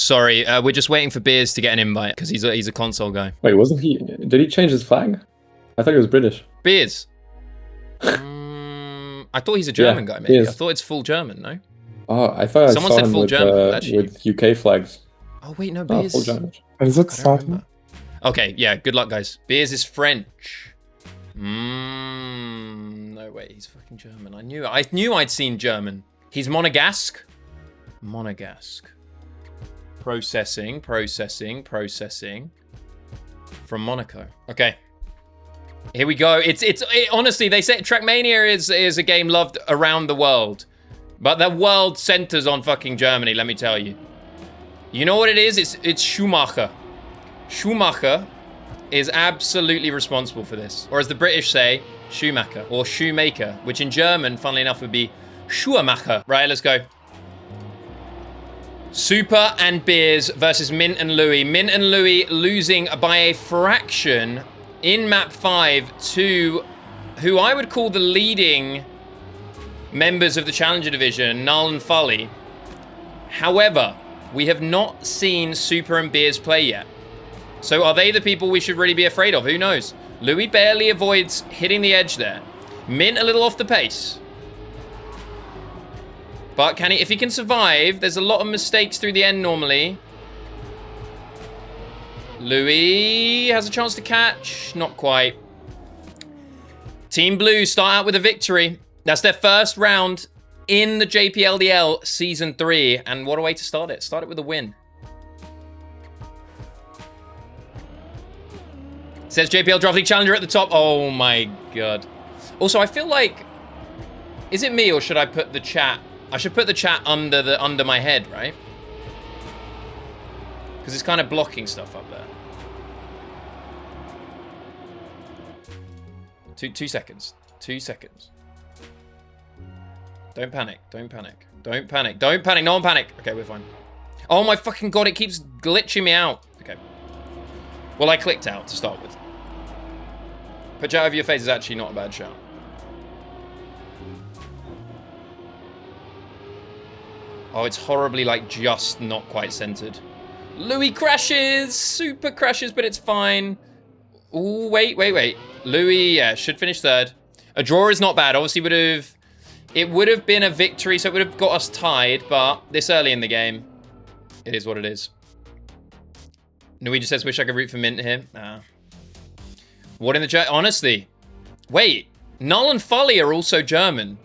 Sorry, we're just waiting for Beers to get an invite because he's a console guy. Wait, wasn't he? Did he change his flag? I thought he was British. Beers. I thought he's a German guy, maybe. I thought it's full German, no? Oh, I thought Someone I saw said him full with, German, with UK flags. Oh, wait, no, Beers. Full German. Is it starting? Okay, yeah, good luck, guys. Beers is French. No way, he's fucking German. I knew I'd seen German. He's Monegasque. Monegasque. Processing. From Monaco. Okay. Here we go. Honestly, they say Trackmania is a game loved around the world. But the world centers on fucking Germany, let me tell you. You know what it is? It's Schumacher. Schumacher is absolutely responsible for this. Or as the British say, Schumacher. Or Shoemaker, which in German, funnily enough, would be Schumacher. Right, let's go. Super and Beers versus Mint and Lewi. Mint and Lewi losing by a fraction in map 5 to who I would call the leading members of the Challenger Division, Null and Folly. However, we have not seen Super and Beers play yet. So are they the people we should really be afraid of? Who knows? Lewi barely avoids hitting the edge there. Mint a little off the pace. But can he, if he can survive, there's a lot of mistakes through the end normally. Lewi has a chance to catch. Not quite. Team Blue start out with a victory. That's their first round in the JPLDL Season 3. And what a way to start it. Start it with a win. It says JPL Draft League Challenger at the top. Oh my god. Also, I feel like... Is it me or should I put the chat... I should put the chat under my head, right? Because it's kind of blocking stuff up there. 2 seconds. 2 seconds. Don't panic. Don't panic. Don't panic. Don't panic. No one panic. Okay, we're fine. Oh my fucking god, it keeps glitching me out. Okay. Well, I clicked out to start with. Put chat over your face is actually not a bad shout. Oh, it's horribly, like, just not quite centered. Lewi crashes! Super crashes, but it's fine. Ooh, wait. Lewi, yeah, should finish third. A draw is not bad. Obviously, it would have been a victory, so it would have got us tied, but this early in the game, it is what it is. Luigi says, wish I could root for Mint here. Nah. What in the chat? Honestly. Wait, Null and Folly are also German.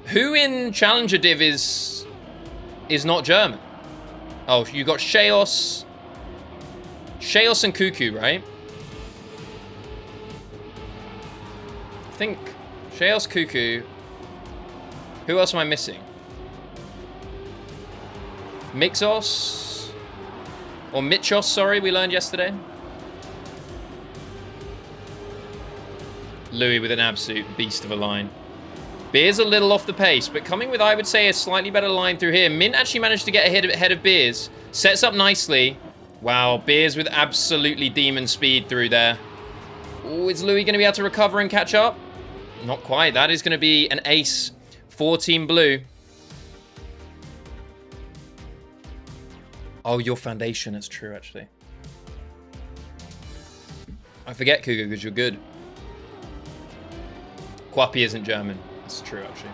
Who in Challenger Div is not German? Oh, you got Sheos and Cuckoo, right? I think Sheos, Cuckoo. Who else am I missing? Mixos? Or Michos, sorry, we learned yesterday. Lewi with an absolute beast of a line. Beers a little off the pace, but coming with, I would say, a slightly better line through here. Mint actually managed to get ahead of Beers. Sets up nicely. Wow, Beers with absolutely demon speed through there. Oh, is Lewi going to be able to recover and catch up? Not quite. That is going to be an ace for Team Blue. Oh, your foundation. That's true, actually. I forget, Cougar, because you're good. Quappy isn't German. That's true, actually.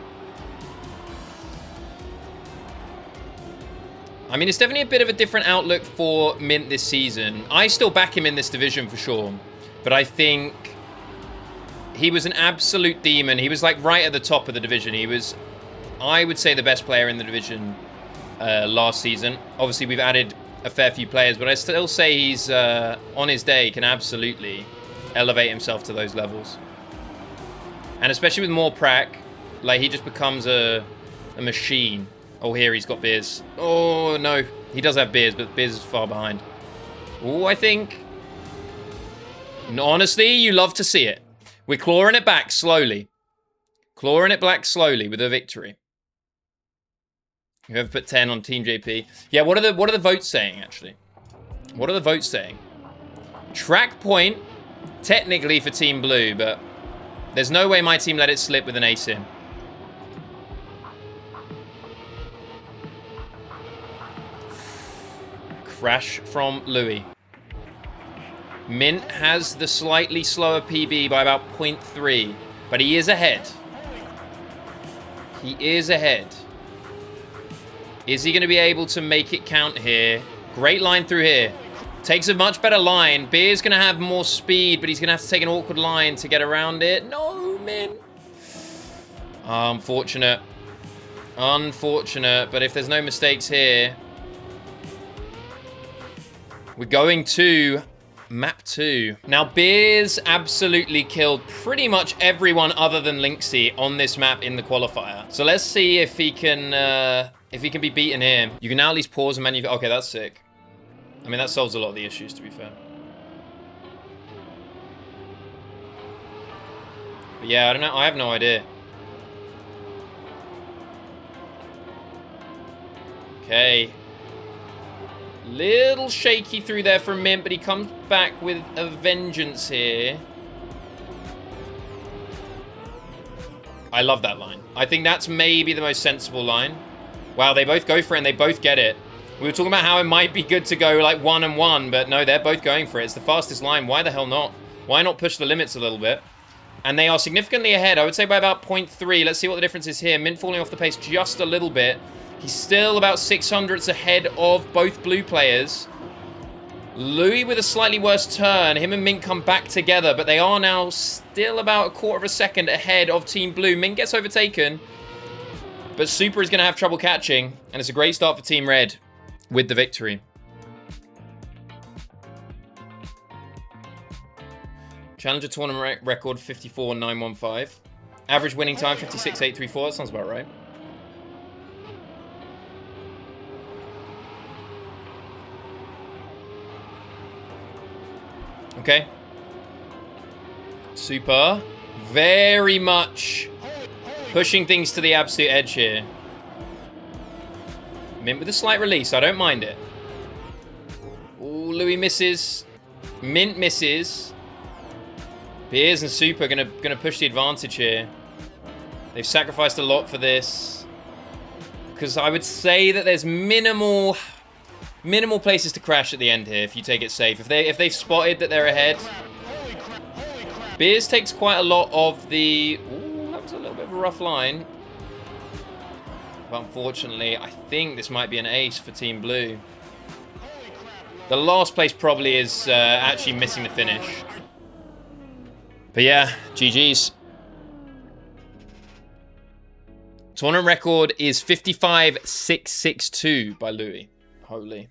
I mean, it's definitely a bit of a different outlook for Mint this season. I still back him in this division for sure. But I think he was an absolute demon. He was like right at the top of the division. He was, I would say, the best player in the division last season. Obviously, we've added a fair few players, but I still say he's, on his day, can absolutely elevate himself to those levels. And especially with more prac, like, he just becomes a machine. Oh, here he's got Beers. Oh, no. He does have Beers, but Beers is far behind. Oh, I think... Honestly, you love to see it. We're clawing it back slowly. Clawing it back slowly with a victory. Whoever put 10 on Team JP. Yeah, what are the votes saying, actually? What are the votes saying? Track point, technically for Team Blue, but there's no way my team let it slip with an ace in. Crash from Lewi. Mint has the slightly slower PB by about 0.3, but he is ahead. He is ahead. Is he going to be able to make it count here? Great line through here. Takes a much better line. Beer's going to have more speed, but he's going to have to take an awkward line to get around it. No, Mint. Unfortunate. Unfortunate, but if there's no mistakes here, we're going to map 2. Now, Beers absolutely killed pretty much everyone other than Linksy on this map in the qualifier. So let's see if he can be beaten here. You can now at least pause and menu. Okay, that's sick. I mean, that solves a lot of the issues, to be fair. But yeah, I don't know. I have no idea. Okay. Little shaky through there from Mint, but he comes back with a vengeance here. I love that line. I think that's maybe the most sensible line. Wow, they both go for it and they both get it. We were talking about how it might be good to go like 1 and 1, but no, they're both going for it. It's the fastest line. Why the hell not? Why not push the limits a little bit? And they are significantly ahead, I would say by about 0.3. Let's see what the difference is here. Mint falling off the pace just a little bit. He's still about 600ths ahead of both blue players. Lewi with a slightly worse turn. Him and Mint come back together, but they are now still about a quarter of a second ahead of Team Blue. Mint gets overtaken, but Super is going to have trouble catching, and it's a great start for Team Red with the victory. Challenger tournament record 54.915. Average winning time 56.834. That sounds about right. Okay. Super. Very much pushing things to the absolute edge here. Mint with a slight release. I don't mind it. Ooh, Lewi misses. Mint misses. Beers and Super gonna push the advantage here. They've sacrificed a lot for this. Because I would say that there's minimal places to crash at the end here if you take it safe. If they've spotted that they're ahead. Beers takes quite a lot of the... Ooh, that was a little bit of a rough line. But unfortunately, I think this might be an ace for Team Blue. The last place probably is actually missing the finish. But yeah, GG's. Tournament record is 55.662 by Lewi. Holy.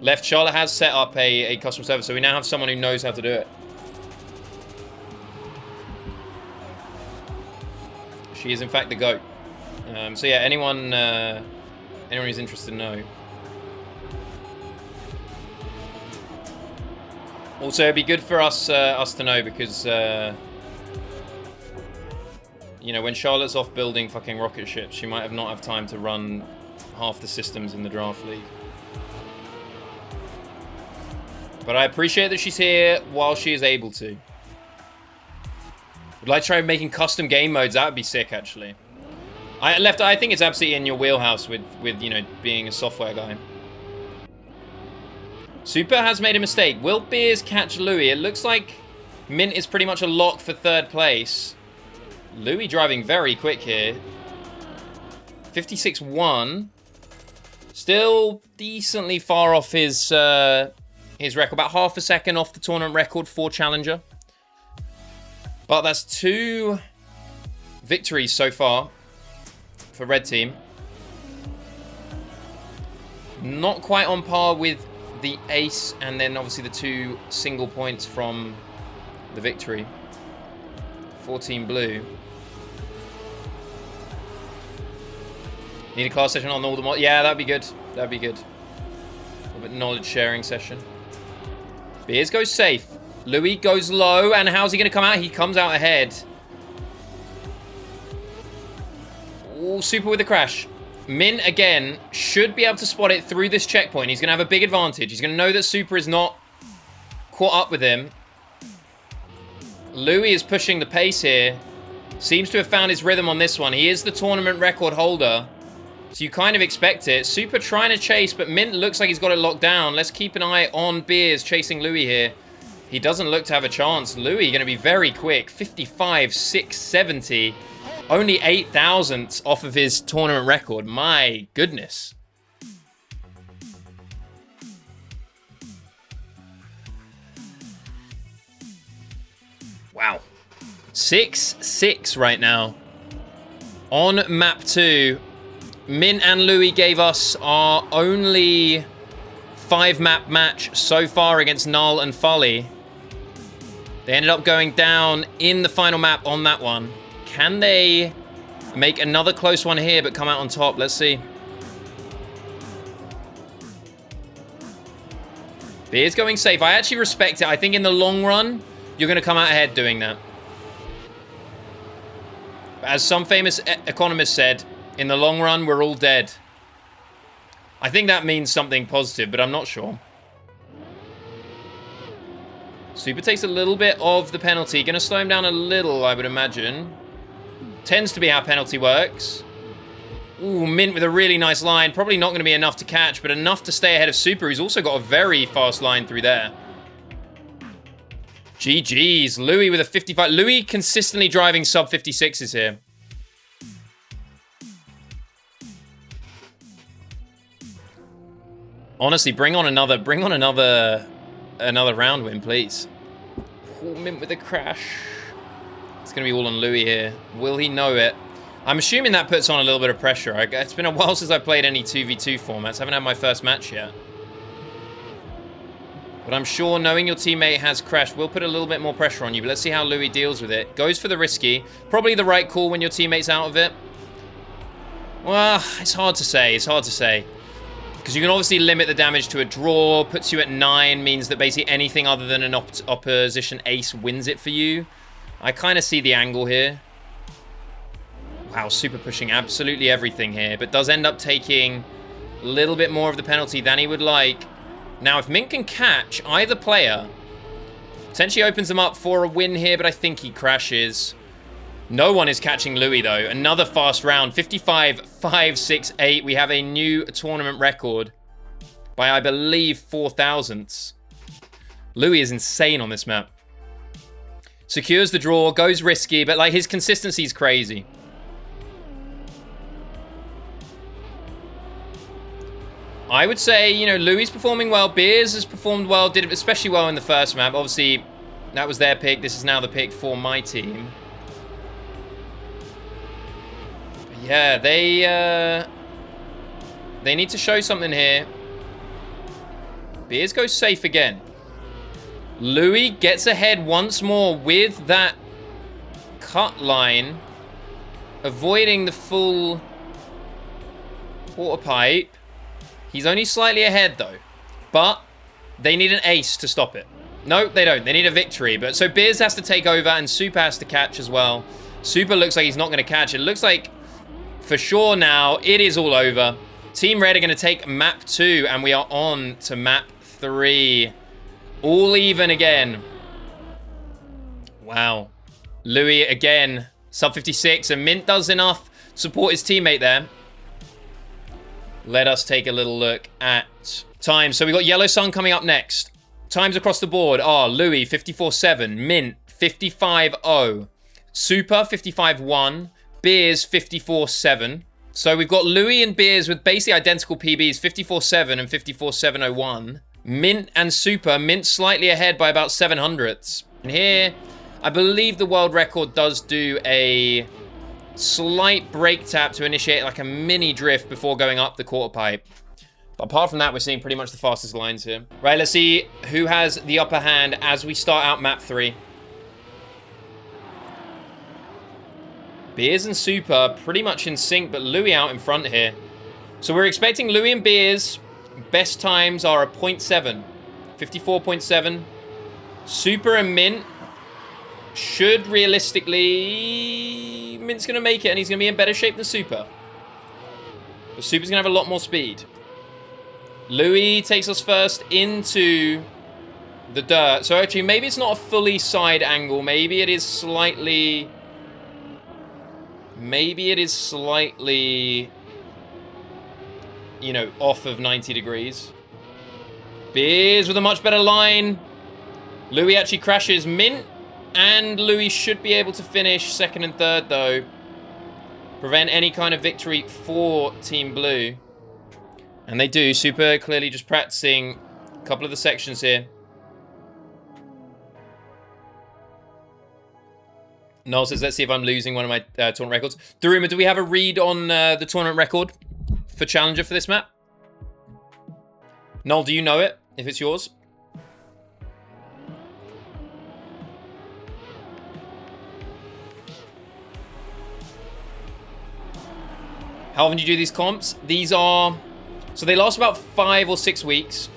Left, Charlotte has set up a custom server, so we now have someone who knows how to do it. She is, in fact, the GOAT. So yeah, anyone who's interested, know. Also, it'd be good for us to know because, you know, when Charlotte's off building fucking rocket ships, she might not have time to run half the systems in the Draft League. But I appreciate that she's here while she is able to. Would like to try making custom game modes. That would be sick, actually. I think it's absolutely in your wheelhouse with you know, being a software guy. Super has made a mistake. Will Beers catch Lewi? It looks like Mint is pretty much a lock for 3rd place. Lewi driving very quick here. 56.1. Still decently far off his record. About half a second off the tournament record for Challenger. But that's 2 victories so far for Red Team. Not quite on par with the ace, and then obviously the 2 single points from the victory for Team Blue. Need a class session on all the mods? Yeah, that'd be good. That'd be good. A little bit knowledge sharing session. Beers goes safe. Lewi goes low, and how's he going to come out? He comes out ahead. Oh, Super with the crash. Mint, again, should be able to spot it through this checkpoint. He's going to have a big advantage. He's going to know that Super is not caught up with him. Lewi is pushing the pace here. Seems to have found his rhythm on this one. He is the tournament record holder. So you kind of expect it. Super trying to chase, but Mint looks like he's got it locked down. Let's keep an eye on Beers chasing Lewi here. He doesn't look to have a chance. Lewi going to be very quick. 55,670. Only 8 thousandths off of his tournament record. My goodness. Wow. 6-6 right now. On map 2. Mint and Lewi gave us our only 5-map match so far against Null and Folly. They ended up going down in the final map on that one. Can they make another close one here but come out on top? Let's see. Beer's going safe. I actually respect it. I think in the long run, you're going to come out ahead doing that. As some famous economist said, in the long run, we're all dead. I think that means something positive, but I'm not sure. Super takes a little bit of the penalty. Going to slow him down a little, I would imagine. Tends to be how penalty works. Ooh, Mint with a really nice line. Probably not going to be enough to catch, but enough to stay ahead of Super, who's also got a very fast line through there. GG's. Lewi with a 55. Lewi consistently driving sub 56s here. Honestly, bring on another round win, please. Ooh, Mint with a crash. It's going to be all on Lewi here. Will he know it? I'm assuming that puts on a little bit of pressure. It's been a while since I played any 2v2 formats. I haven't had my first match yet. But I'm sure knowing your teammate has crashed will put a little bit more pressure on you. But let's see how Lewi deals with it. Goes for the risky. Probably the right call when your teammate's out of it. Well, it's hard to say. It's hard to say. Because you can obviously limit the damage to a draw. Puts you at 9. Means that basically anything other than an opposition ace wins it for you. I kind of see the angle here. Wow, Super pushing absolutely everything here. But does end up taking a little bit more of the penalty than he would like. Now, if Mint can catch either player, potentially opens them up for a win here, but I think he crashes. No one is catching Lewi, though. Another fast round. 55,568. We have a new tournament record by, I believe, 4 thousandths. Lewi is insane on this map. Secures the draw, goes risky, but like his consistency is crazy. I would say, you know, Lewi's performing well. Beers has performed well, did especially well in the first map. Obviously, that was their pick. This is now the pick for my team. Yeah, they need to show something here. Beers goes safe again. Lewi gets ahead once more with that cut line, avoiding the full water pipe. He's only slightly ahead, though. But they need an ace to stop it. No, they don't. They need a victory. But so Beers has to take over, and Super has to catch as well. Super looks like he's not going to catch. It looks like, for sure now, it is all over. Team Red are going to take map 2, and we are on to map 3. All even again. Wow. Lewi again. Sub 56, and Mint does enough to support his teammate there. Let us take a little look at times. So we got Yellow Sun coming up next. Times across the board are Lewi 54.7, Mint 55.0, Super 55.1, Beers 54.7. So we've got Lewi and Beers with basically identical PBs, 54.7 and 54.701. Mint and Super, Mint slightly ahead by about 700ths. And here, I believe the world record does do a slight brake tap to initiate like a mini drift before going up the quarter pipe. But apart from that, we're seeing pretty much the fastest lines here. Right, let's see who has the upper hand as we start out map 3. Beers and Super pretty much in sync, but Lewi out in front here. So we're expecting Lewi and Beers. Best times are a 0.7. 54.7. Super and Mint should realistically... Mint's going to make it, and he's going to be in better shape than Super. But Super's going to have a lot more speed. Lewi takes us first into the dirt. So actually, maybe it's not a fully side angle. Maybe it is slightly... Maybe it is slightly you know, off of 90 degrees. Beers with a much better line. Lewi actually crashes Mint, and Lewi should be able to finish second and third, though. Prevent any kind of victory for Team Blue. And they do. Super clearly just practicing a couple of the sections here. Noel says, let's see if I'm losing one of my tournament records. Daruma, do we have a read on the tournament record for Challenger for this map? Noel, do you know it, if it's yours? How often do you do these comps? These are... So they last about 5 or 6 weeks.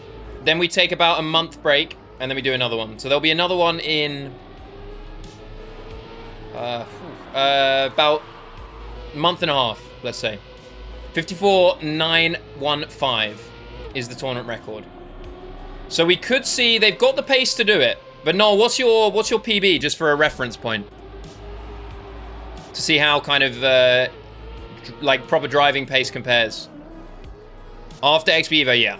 Then we take about a month break, and then we do another one. So there'll be another one in... about a month and a half, let's say. 54.915 is the tournament record. So we could see they've got the pace to do it. But Noel, what's your PB, just for a reference point? To see how kind of... like proper driving pace compares. After XP Evo, yeah.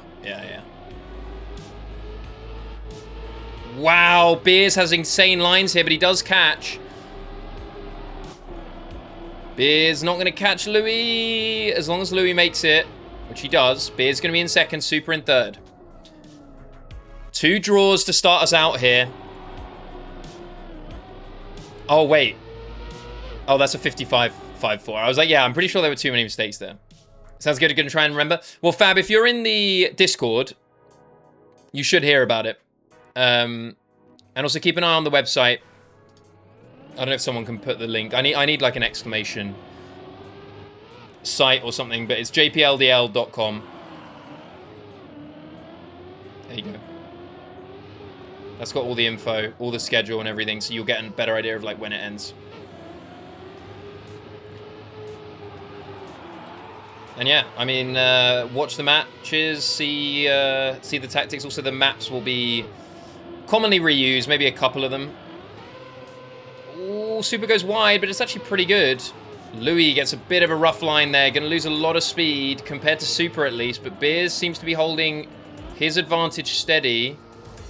Wow, Beers has insane lines here, but he does catch. Beers not going to catch Lewi as long as Lewi makes it, which he does. Beers going to be in second, Super in third. 2 draws to start us out here. Oh, wait. Oh, that's a 55-5-4. I was like, yeah, I'm pretty sure there were too many mistakes there. Sounds good. Going to try and remember. Well, Fab, if you're in the Discord, you should hear about it. And also keep an eye on the website. I don't know if someone can put the link. I need like an exclamation site or something, but it's jpldl.com. There you go. That's got all the info, all the schedule and everything, so you'll get a better idea of like when it ends. And yeah, I mean, watch the matches, see the tactics. Also, the maps will be commonly reused, maybe a couple of them. Ooh, Super goes wide, but it's actually pretty good. Lewi gets a bit of a rough line there. Going to lose a lot of speed compared to Super at least, but Beers seems to be holding his advantage steady.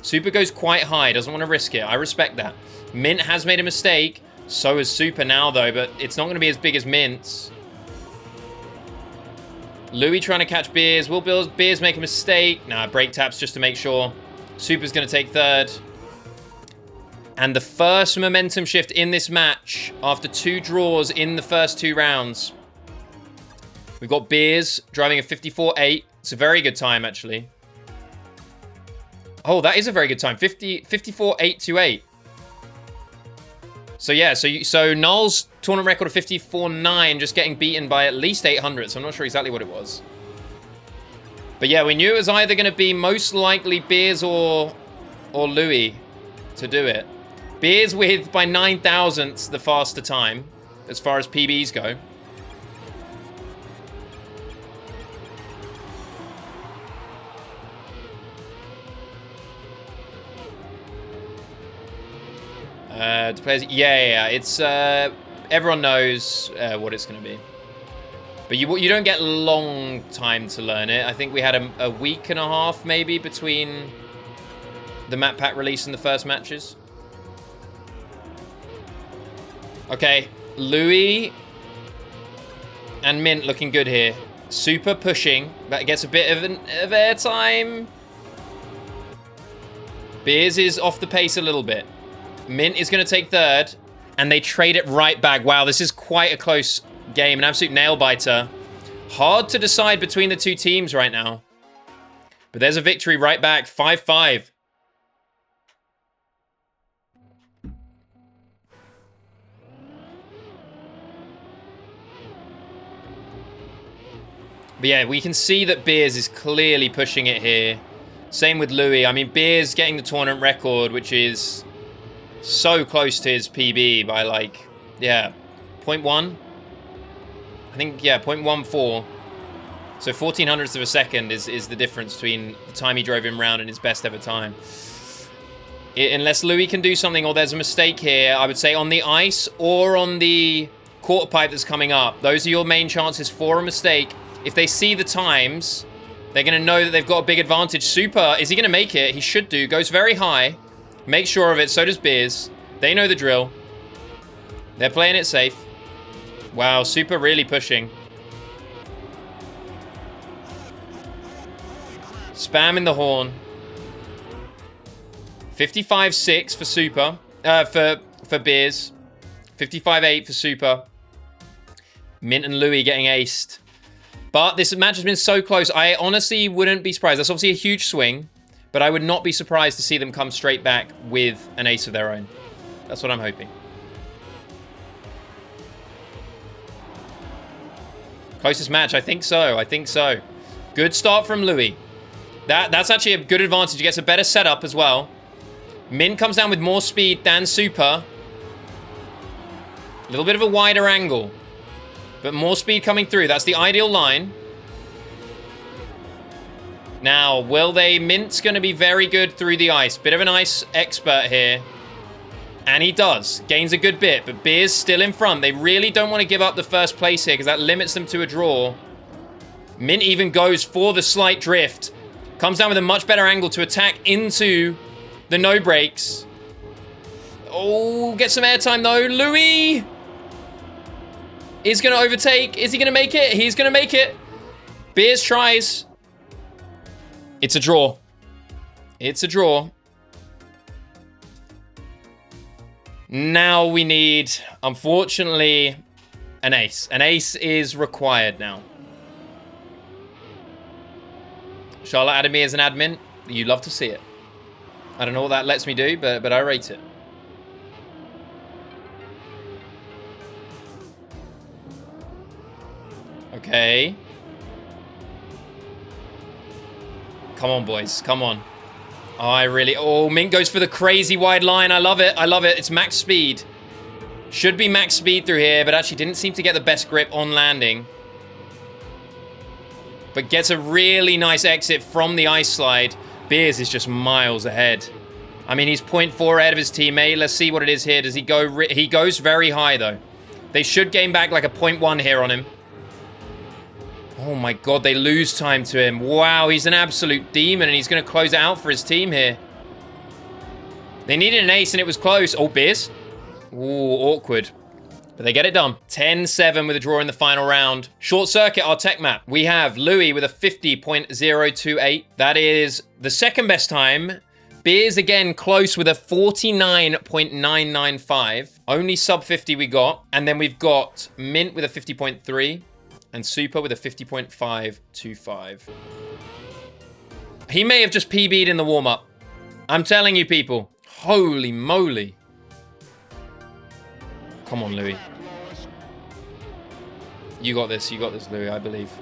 Super goes quite high, doesn't want to risk it. I respect that. Mint has made a mistake. So is Super now, though, but it's not going to be as big as Mint's. Lewi trying to catch Beers. Will Beers make a mistake? Nah, break taps just to make sure. Super's going to take third. And the first momentum shift in this match after 2 draws in the first 2 rounds. We've got Beers driving a 54.8. It's a very good time, actually. Oh, that is a very good time. 54.828. So yeah, so Null's tournament record of 54.9 just getting beaten by at least 800. So I'm not sure exactly what it was. But yeah, we knew it was either going to be most likely Beers or Lewi to do it. Beers with, by 9 thousandths, the faster time, as far as PBs go. To players, yeah. It's everyone knows what it's going to be, but you don't get long time to learn it. I think we had a week and a half maybe between the map pack release and the first matches. Okay, Lewi and Mint looking good here. Super pushing, but gets a bit of airtime. Beers is off the pace a little bit. Mint is going to take third, and they trade it right back. Wow, this is quite a close game, an absolute nail-biter. Hard to decide between the two teams right now. But there's a victory right back, 5-5. But yeah, we can see that Beers is clearly pushing it here. Same with Lewi. I mean, Beers getting the tournament record, which is so close to his PB by like, yeah, 0.1. I think, yeah, 0.14. So 1400ths of a second is the difference between the time he drove him round and his best ever time. Unless Lewi can do something or there's a mistake here, I would say on the ice or on the quarter pipe that's coming up. Those are your main chances for a mistake. if they see the times, they're going to know that they've got a big advantage. Super, is he going to make it? He should do. Goes very high. Make sure of it. So does Beers. They know the drill. They're playing it safe. Wow, Super really pushing. Spamming the horn. 55-6 for Super. For Beers. 55-8 for Super. Mint and Lewi getting aced. But this match has been so close. I honestly wouldn't be surprised. That's obviously a huge swing. But I would not be surprised to see them come straight back with an ace of their own. That's what I'm hoping. Closest match? I think so. I think so. Good start from Lewi. That's actually a good advantage. He gets a better setup as well. Mint comes down with more speed than Super. A little bit of a wider angle. But more speed coming through. That's the ideal line. Now, will they? Mint's going to be very good through the ice. Bit of an ice expert here. And he does. Gains a good bit. But Beer's still in front. They really don't want to give up the first place here because that limits them to a draw. Mint even goes for the slight drift. Comes down with a much better angle to attack into the no breaks. Oh, get some airtime though. Lewi is going to overtake. Is he going to make it? He's going to make it. Beers tries. It's a draw. It's a draw. Now we need, unfortunately, an ace. An ace is required now. Charlotte added me as an admin. You love to see it. I don't know what that lets me do, but I rate it. Okay. Come on, boys. Come on. Oh, Mint goes for the crazy wide line. I love it. I love it. It's max speed. Should be max speed through here, but actually didn't seem to get the best grip on landing. But gets a really nice exit from the ice slide. Beers is just miles ahead. I mean, he's 0.4 ahead of his teammate. Let's see what it is here. Does he go? He goes very high, though. They should gain back like a 0.1 here on him. Oh my god, they lose time to him. Wow, he's an absolute demon, and he's going to close it out for his team here. They needed an ace, and it was close. Oh, Beers. Ooh, awkward. But they get it done. 10-7 with a draw in the final round. Short circuit, our tech map. We have Lewi with a 50.028. That is the second best time. Beers again close with a 49.995. Only sub 50 we got. And then we've got Mint with a 50.3. And Super with a 50.525. He may have just PB'd in the warm-up. I'm telling you, people. Holy moly. Come on, Lewi. You got this, Lewi, I believe.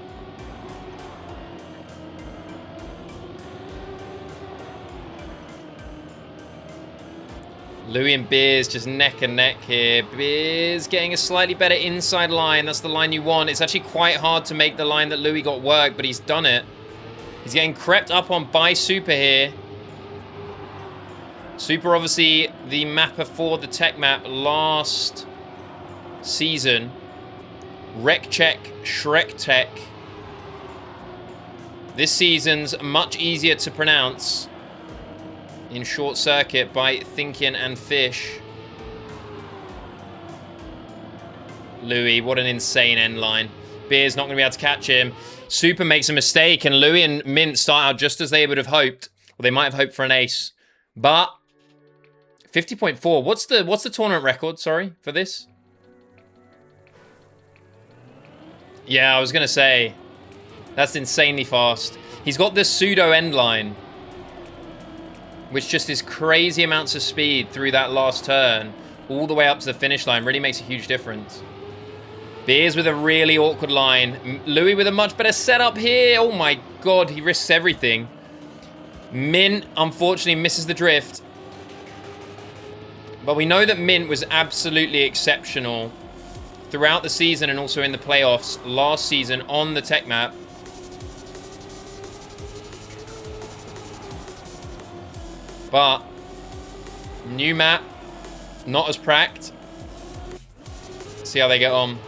Lewi and Beers just neck and neck here. Beers getting a slightly better inside line. That's the line you want. It's actually quite hard to make the line that Lewi got work, but he's done it. He's getting crept up on by Super here. Super, obviously, the mapper for the tech map last season. Rec check, Shrek tech. This season's much easier to pronounce in short circuit by Thinking and Fish. Lewi, what an insane end line. Beer's not going to be able to catch him. Super makes a mistake, and Lewi and Mint start out just as they would have hoped. Well, they might have hoped for an ace. But 50.4. What's the tournament record, sorry, for this? Yeah, I was going to say, that's insanely fast. He's got this pseudo end line, which just is crazy amounts of speed through that last turn, all the way up to the finish line. Really makes a huge difference. Beers with a really awkward line. Lewi with a much better setup here. Oh my god, he risks everything. Mint, unfortunately, misses the drift. But we know that Mint was absolutely exceptional throughout the season and also in the playoffs last season on the tech map. But new map, not as pracked. See how they get on.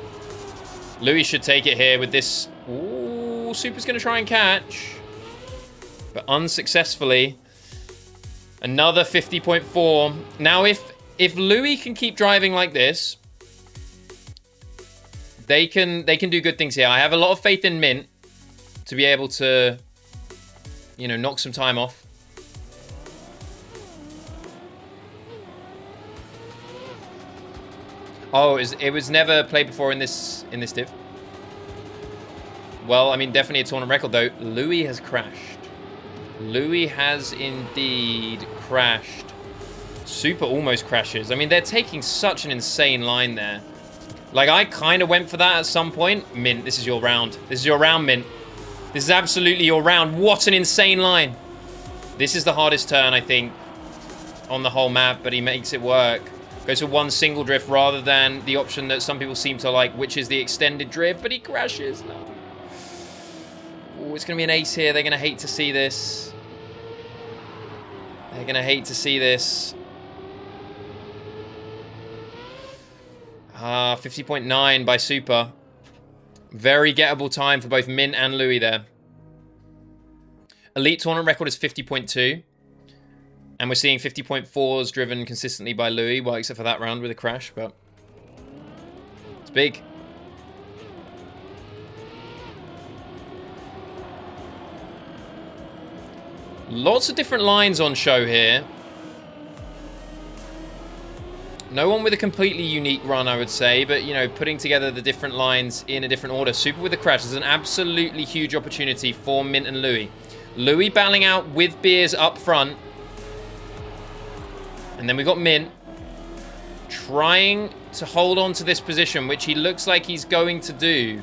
Lewi should take it here with this. Ooh, Oh, Super's going to try and catch. But unsuccessfully. Another 50.4. Now, if Lewi can keep driving like this, they can do good things here. I have a lot of faith in Mint to be able to, you know, knock some time off. Oh, it was never played before in this div. Well, I mean, definitely a tournament record, though. Lewi has crashed. Lewi has indeed crashed. Super almost crashes. I mean, they're taking such an insane line there. Like, I kind of went for that at some point. Mint, this is your round. This is your round, Mint. This is absolutely your round. What an insane line. This is the hardest turn, I think, on the whole map, but he makes it work. Goes for one single drift rather than the option that some people seem to like, which is the extended drift, but he crashes. No. Oh, it's going to be an ace here. They're going to hate to see this. They're going to hate to see this. 50.9 by Super. Very gettable time for both Mint and Lewi there. Elite tournament record is 50.2. And we're seeing 50.4s driven consistently by Lewi, well, except for that round with a crash, but it's big. Lots of different lines on show here. No one with a completely unique run, I would say, but, you know, putting together the different lines in a different order. Super with a crash is an absolutely huge opportunity for Mint and Lewi. Lewi battling out with Beers up front. And then we've got Mint trying to hold on to this position, which he looks like he's going to do.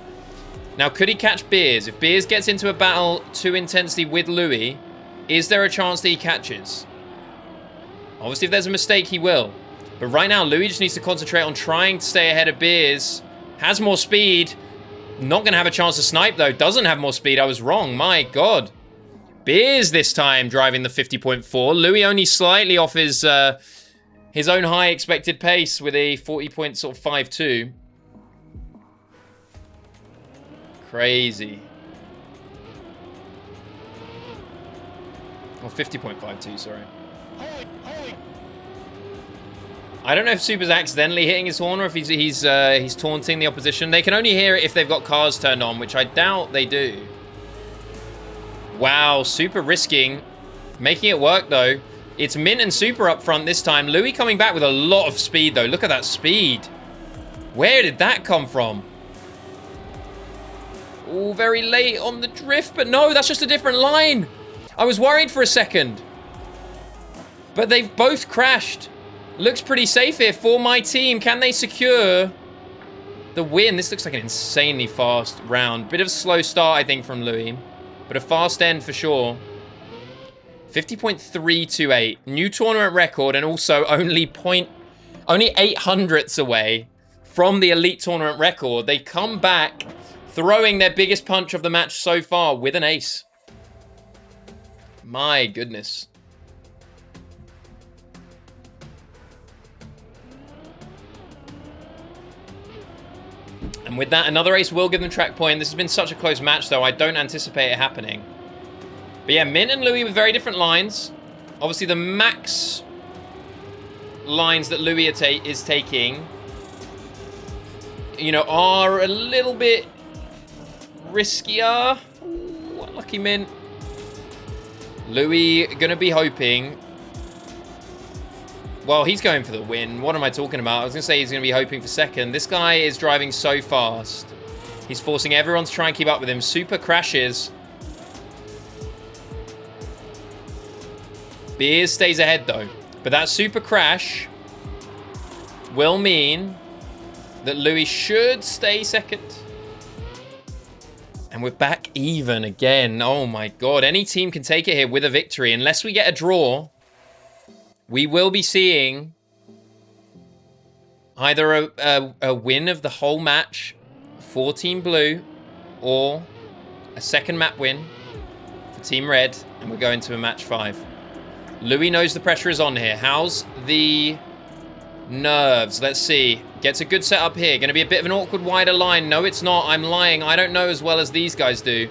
Now, could he catch Beers? If Beers gets into a battle to intensity with Lewi, is there a chance that he catches? Obviously, if there's a mistake, he will. But right now, Lewi just needs to concentrate on trying to stay ahead of Beers. Has more speed. Not going to have a chance to snipe, though. Doesn't have more speed. I was wrong. My God. Beers this time driving the 50.4. Lewi only slightly off his own high expected pace with a 40.52. Crazy. Or 50.52, sorry. I don't know if Super's accidentally hitting his horn or if he's taunting the opposition. They can only hear it if they've got cars turned on, which I doubt they do. Wow, Super risking. Making it work, though. It's Mint and Super up front this time. Lewi coming back with a lot of speed, though. Look at that speed. Where did that come from? Oh, very late on the drift, but no, that's just a different line. I was worried for a second. But they've both crashed. Looks pretty safe here for my team. Can they secure the win? This looks like an insanely fast round. Bit of a slow start, I think, from Lewi. But a fast end for sure. 50.328. New tournament record and also only 8 hundredths away from the elite tournament record. They come back throwing their biggest punch of the match so far with an ace. My goodness. And with that, another ace will give them track point. This has been such a close match, though. I don't anticipate it happening. But yeah, Mint and Lewi with very different lines. Obviously, the max lines that Lewi is taking, you know, are a little bit riskier. Ooh, unlucky Mint. Lewi going to be hoping. Well, he's going for the win. What am I talking about? I was going to say he's going to be hoping for second. This guy is driving so fast. He's forcing everyone to try and keep up with him. Super crashes. Beers stays ahead, though. But that super crash will mean that Lewi should stay second. And we're back even again. Oh, my God. Any team can take it here with a victory. Unless we get a draw, we will be seeing either a win of the whole match for Team Blue or a second map win for Team Red, and we're going to a match 5. Lewi knows the pressure is on here. How's the nerves? Let's see. Gets a good setup here. Going to be a bit of an awkward wider line. No, it's not. I'm lying. I don't know as well as these guys do.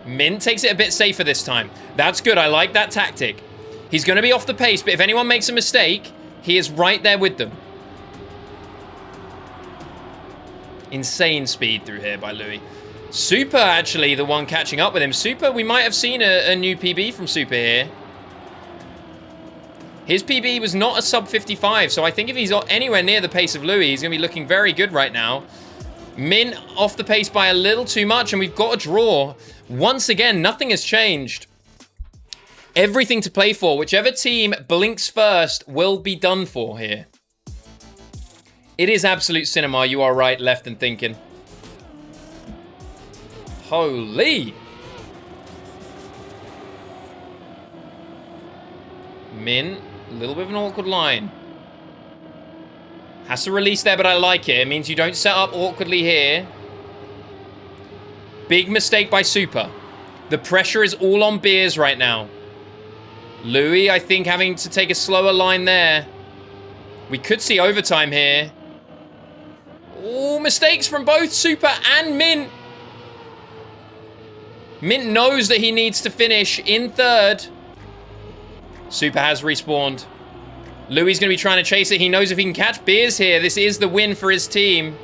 Mint takes it a bit safer this time. That's good. I like that tactic. He's going to be off the pace, but if anyone makes a mistake, he is right there with them. Insane speed through here by Lewi. Super, actually, the one catching up with him. Super, we might have seen a new PB from Super here. His PB was not a sub 55, so I think if he's anywhere near the pace of Lewi, he's going to be looking very good right now. Min off the pace by a little too much, and we've got a draw. Once again, nothing has changed. Everything to play for. Whichever team blinks first will be done for here. It is absolute cinema. You are right, left and thinking. Holy. Min, a little bit of an awkward line. Has to release there, but I like it. It means you don't set up awkwardly here. Big mistake by Super. The pressure is all on Beers right now. Lewi, I think, having to take a slower line there. We could see overtime here. Oh, mistakes from both Super and Mint. Mint knows that he needs to finish in third. Super has respawned. Lewi's going to be trying to chase it. He knows if he can catch Beers here, this is the win for his team.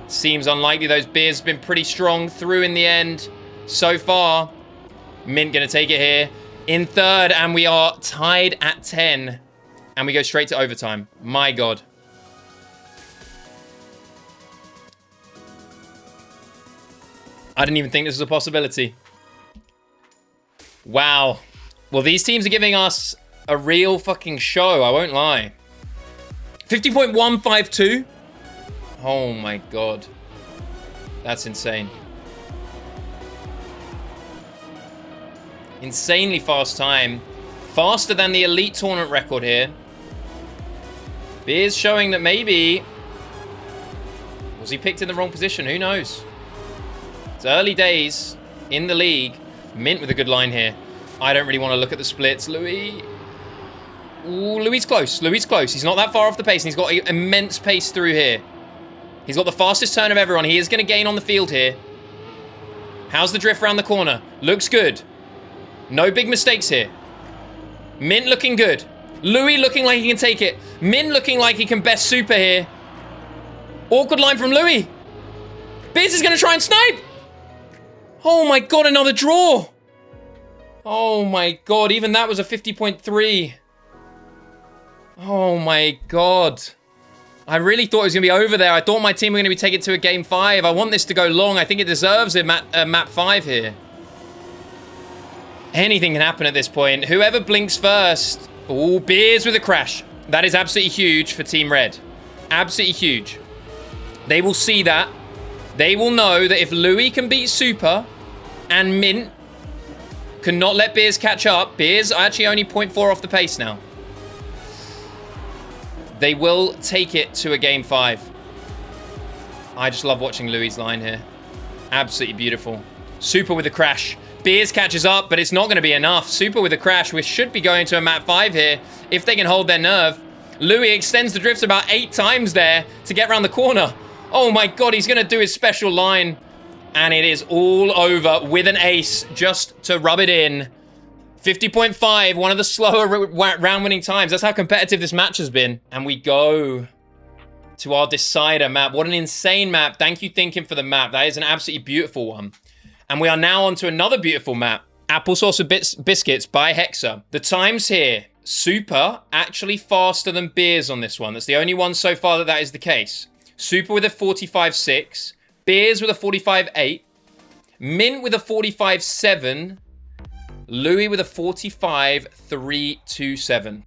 Seems unlikely. Those Beers have been pretty strong through in the end so far. Mint going to take it here in third, and we are tied at 10. And we go straight to overtime. My God. I didn't even think this was a possibility. Wow. Well, these teams are giving us a real fucking show, I won't lie. 50.152. Oh my God. That's insane. Insanely fast time. Faster than the elite tournament record here. Beers showing that maybe... Was he picked in the wrong position? Who knows? It's early days in the league. Mint with a good line here. I don't really want to look at the splits. Lewi. Ooh, Lewi's close. Lewi's close. He's not that far off the pace, and he's got an immense pace through here. He's got the fastest turn of everyone. He is going to gain on the field here. How's the drift around the corner? Looks good. No big mistakes here. Mint looking good. Lewi looking like he can take it. Mint looking like he can best Super here. Awkward line from Lewi. Beers is going to try and snipe. Oh my God, another draw. Oh my God, even that was a 50.3. Oh my God. I really thought it was going to be over there. I thought my team were going to be taking it to a game 5. I want this to go long. I think it deserves a map 5 here. Anything can happen at this point. Whoever blinks first. Oh, Beers with a crash. That is absolutely huge for Team Red. Absolutely huge. They will see that. They will know that if Lewi can beat Super and Mint cannot let Beers catch up. Beers are actually only 0.4 off the pace now. They will take it to a game 5. I just love watching Lewi's line here. Absolutely beautiful. Super with a crash. Beers catches up, but it's not going to be enough. Super with a crash. We should be going to a map 5 here if they can hold their nerve. Lewi extends the drifts about 8 times there to get around the corner. Oh my God, he's going to do his special line. And it is all over with an ace just to rub it in. 50.5, one of the slower round-winning times. That's how competitive this match has been. And we go to our decider map. What an insane map. Thank you, Thinking, for the map. That is an absolutely beautiful one. And we are now on to another beautiful map. Applesauce with Biscuits by Hexa. The times here. Super actually faster than Beers on this one. That's the only one so far that is the case. Super with a 45.6. Beers with a 45.8. Mint with a 45.7. Lewi with a 45.327.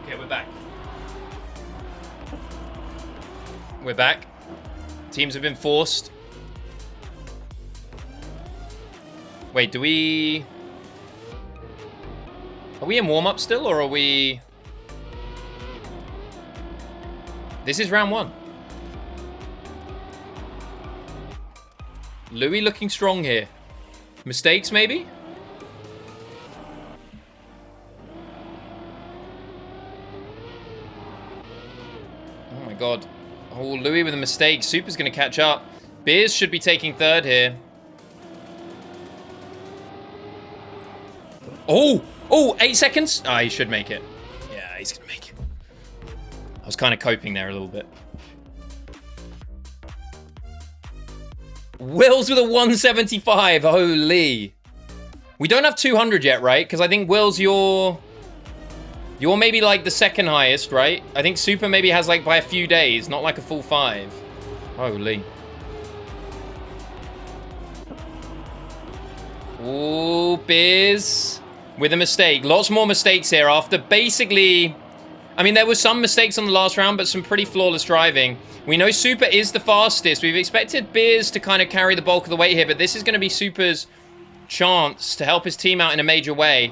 Okay, we're back. We're back. Teams have been forced. Wait, do we... Are we in warm-up still, or are we... This is round 1. Lewi looking strong here. Mistakes, maybe? God. Oh, Lewi with a mistake. Super's going to catch up. Beers should be taking third here. Oh, 8 seconds. Ah, he should make it. Yeah, he's going to make it. I was kind of coping there a little bit. Wills with a 175. Holy. We don't have 200 yet, right? Because I think Wills, you're maybe like the second highest, right? I think Super maybe has like by a few days, not like a full 5. Holy. Ooh, Biz with a mistake. Lots more mistakes here after basically... I mean, there were some mistakes on the last round, but some pretty flawless driving. We know Super is the fastest. We've expected Beers to kind of carry the bulk of the weight here, but this is going to be Super's chance to help his team out in a major way.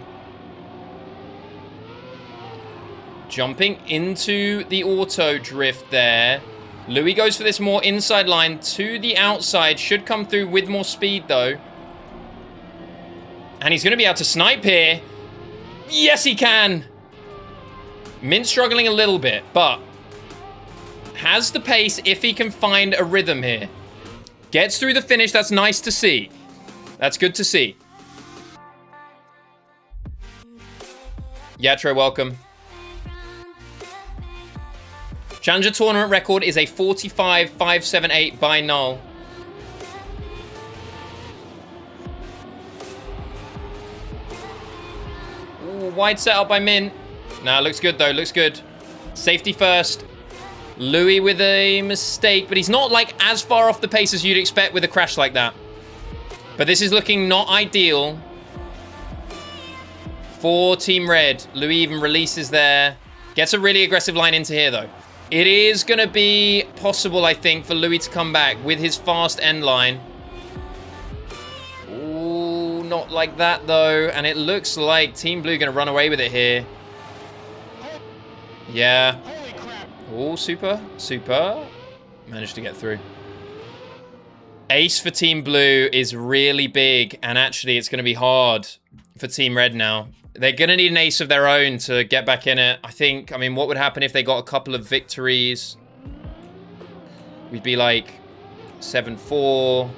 Jumping into the auto drift there. Lewi goes for this more inside line to the outside. Should come through with more speed, though. And he's going to be able to snipe here. Yes, he can. Mint struggling a little bit, but has the pace if he can find a rhythm here. Gets through the finish. That's nice to see. That's good to see. Yatro, welcome. Challenger tournament record is a 45.578 by null. Ooh, wide setup by Mint. Nah, looks good though, looks good. Safety first. Lewi with a mistake, but he's not like as far off the pace as you'd expect with a crash like that. But this is looking not ideal for Team Red. Lewi even releases there. Gets a really aggressive line into here though. It is going to be possible, I think, for Lewi to come back with his fast end line. Ooh, not like that though. And it looks like Team Blue going to run away with it here. Yeah. Oh, Super. Managed to get through. Ace for Team Blue is really big. And actually, it's going to be hard for Team Red now. They're going to need an ace of their own to get back in it. I mean, what would happen if they got a couple of victories? We'd be like 7-4.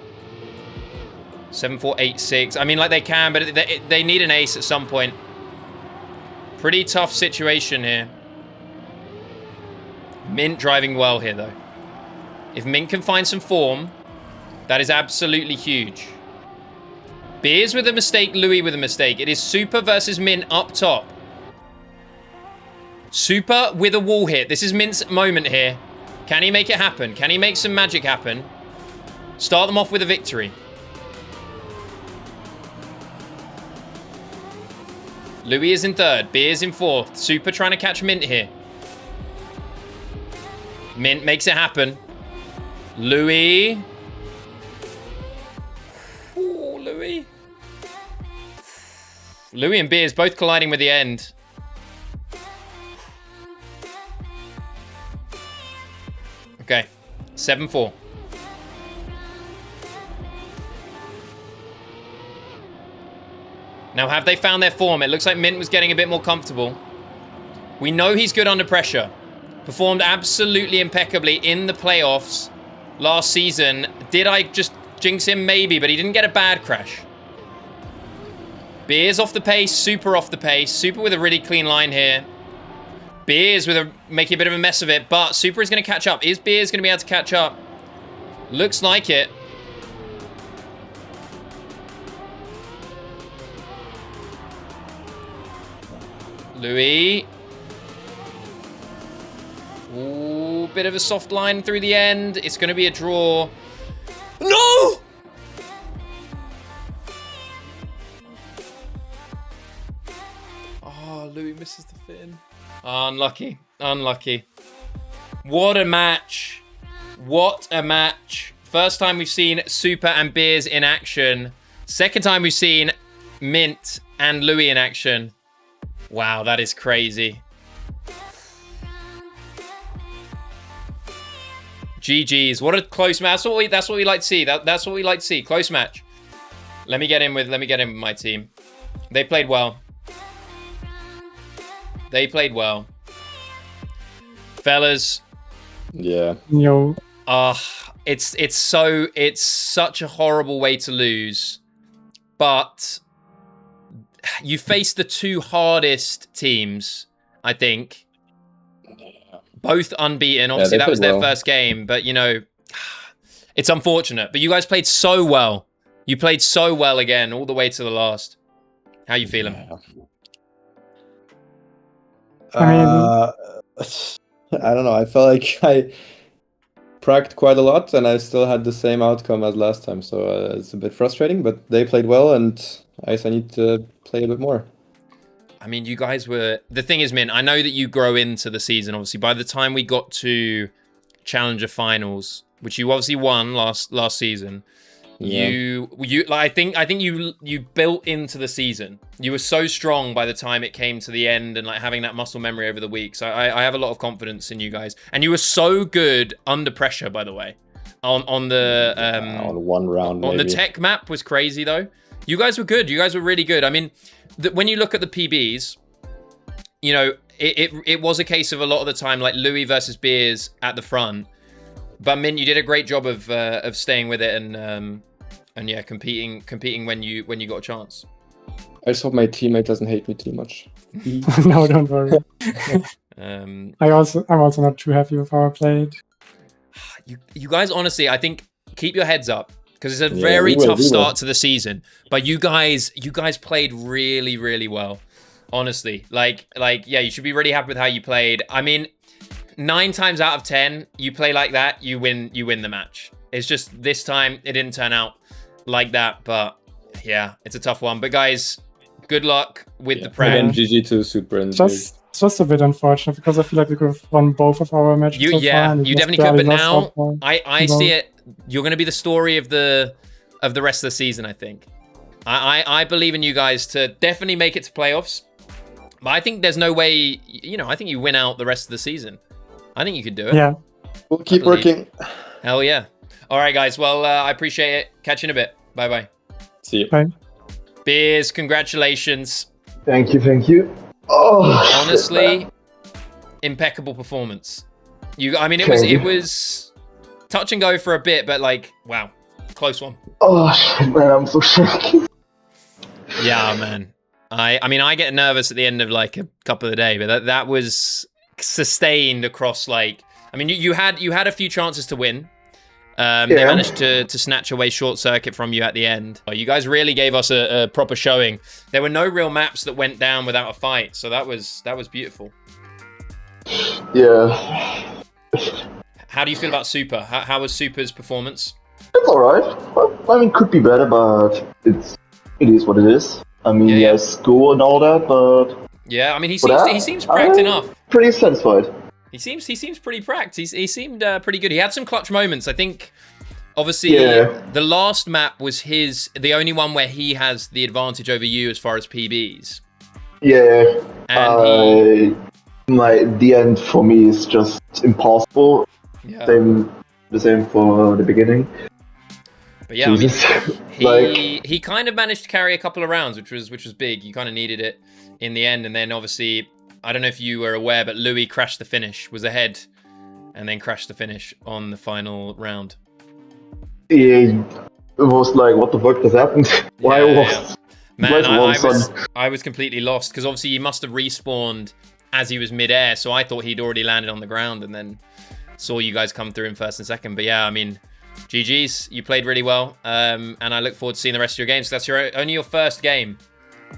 7-4, 8-6. I mean, like they can, but they need an ace at some point. Pretty tough situation here. Mint driving well here, though. If Mint can find some form, that is absolutely huge. Beers with a mistake, Lewi with a mistake. It is Super versus Mint up top. Super with a wall hit. This is Mint's moment here. Can he make it happen? Can he make some magic happen? Start them off with a victory. Lewi is in third. Beers in fourth. Super trying to catch Mint here. Mint makes it happen. Lewi. Oh, Lewi. Lewi and Beers both colliding with the end. Okay. 7-4. Now, have they found their form? It looks like Mint was getting a bit more comfortable. We know he's good under pressure. Performed absolutely impeccably in the playoffs last season. Did I just jinx him? Maybe, but he didn't get a bad crash. Beers off the pace, Super off the pace. Super with a really clean line here. Beers with making a bit of a mess of it, but Super is going to catch up. Is Beers going to be able to catch up? Looks like it. Lewi. Ooh, bit of a soft line through the end. It's going to be a draw. No! Oh, Lewi misses the fin. Unlucky. Unlucky. What a match. What a match. First time we've seen Super and Beers in action. Second time we've seen Mint and Lewi in action. Wow, that is crazy. GG's. What a close match. That's what we like to see. That's what we like to see. Close match. Let me get in with my team. They played well. They played well. Fellas, Yeah. Yo. It's such a horrible way to lose, but you faced the two hardest teams, I think. Both unbeaten. Obviously, that was their first game, but you know, it's unfortunate. But you guys played so well. You played so well again, all the way to the last. How you feeling? I mean, I don't know. I felt like I pracked quite a lot, and I still had the same outcome as last time. So it's a bit frustrating, but they played well, and I guess I need to play a bit more. I mean, you guys were... The thing is, Min, I know that you grow into the season, obviously. By the time we got to Challenger Finals, which you obviously won last season, you like, I think you built into the season. You were so strong by the time it came to the end, and like having that muscle memory over the weeks. I have a lot of confidence in you guys, and you were so good under pressure. By the way, on the on one round, on the tech map was crazy though. You guys were good. You guys were really good. I mean, when you look at the PBs, you know, it was a case of a lot of the time like Lewi versus Beers at the front. But Min, you did a great job of staying with it and yeah, competing when you got a chance. I just hope my teammate doesn't hate me too much. No, don't worry. I'm also not too happy with our play. You guys, honestly, I think keep your heads up because it's a very tough start to the season. But you guys played really, really well. Honestly, like yeah, you should be really happy with how you played. I mean, 9 times out of 10, you play like that, you win the match. It's just this time it didn't turn out like that, but yeah, it's a tough one. But guys, good luck with the prep. And GG to Super and just a bit unfortunate because I feel like we could have won both of our matches. You definitely could, but now I see it. You're going to be the story of the rest of the season. I think. I believe in you guys to definitely make it to playoffs. But I think there's no way. You know, I think you win out the rest of the season. I think you could do it. Yeah. We'll keep working. Hell yeah. All right, guys. Well, I appreciate it. Catch you in a bit. Bye-bye. See you. Bye. Beers, congratulations. Thank you. Oh, honestly, impeccable performance. I mean, it was touch and go for a bit, but like, wow, close one. Oh shit, man, I'm so shaky. Yeah, man. I mean, I get nervous at the end of like a couple of the day, but that was sustained across like. I mean, you had a few chances to win. They managed to snatch away Short Circuit from you at the end. You guys really gave us a proper showing. There were no real maps that went down without a fight, so that was beautiful. Yeah. How do you feel about Super? How was Super's performance? It's alright. Well, I mean, could be better, but it is what it is. I mean, yes, school and all that, but yeah, I mean, he seems pracked enough. Pretty satisfied. He seems pretty pracked. He seemed pretty good. He had some clutch moments. I think, obviously, the last map was the only one where he has the advantage over you as far as PBs. Yeah. And the end for me is just impossible. Yeah. The same for the beginning. But yeah, Jesus. I mean, he kind of managed to carry a couple of rounds, which was big. You kind of needed it in the end, and then obviously. I don't know if you were aware, but Lewi crashed the finish, was ahead, and then crashed the finish on the final round. Yeah, it was like, what the fuck just happened? Why was... Man, I was completely lost, because obviously he must have respawned as he was mid-air, so I thought he'd already landed on the ground, and then saw you guys come through in first and second. But yeah, I mean, GG's, you played really well, and I look forward to seeing the rest of your games. That's only your first game,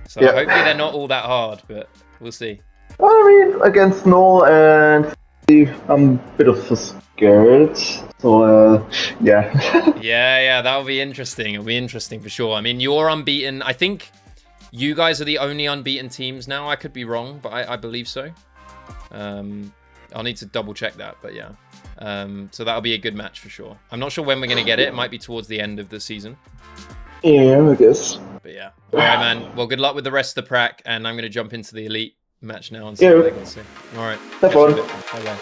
so hopefully they're not all that hard, but we'll see. I mean, against Noel and Steve, I'm a bit of scared. So, yeah. yeah, that'll be interesting. It'll be interesting for sure. I mean, you're unbeaten. I think you guys are the only unbeaten teams now. I could be wrong, but I believe so. I'll need to double check that, but yeah. So that'll be a good match for sure. I'm not sure when we're going to get it. It might be towards the end of the season. Yeah, I guess. But yeah. All right, man. Well, good luck with the rest of the prac, and I'm going to jump into the elite match now and see what they can see. All right. Have fun. Bye-bye.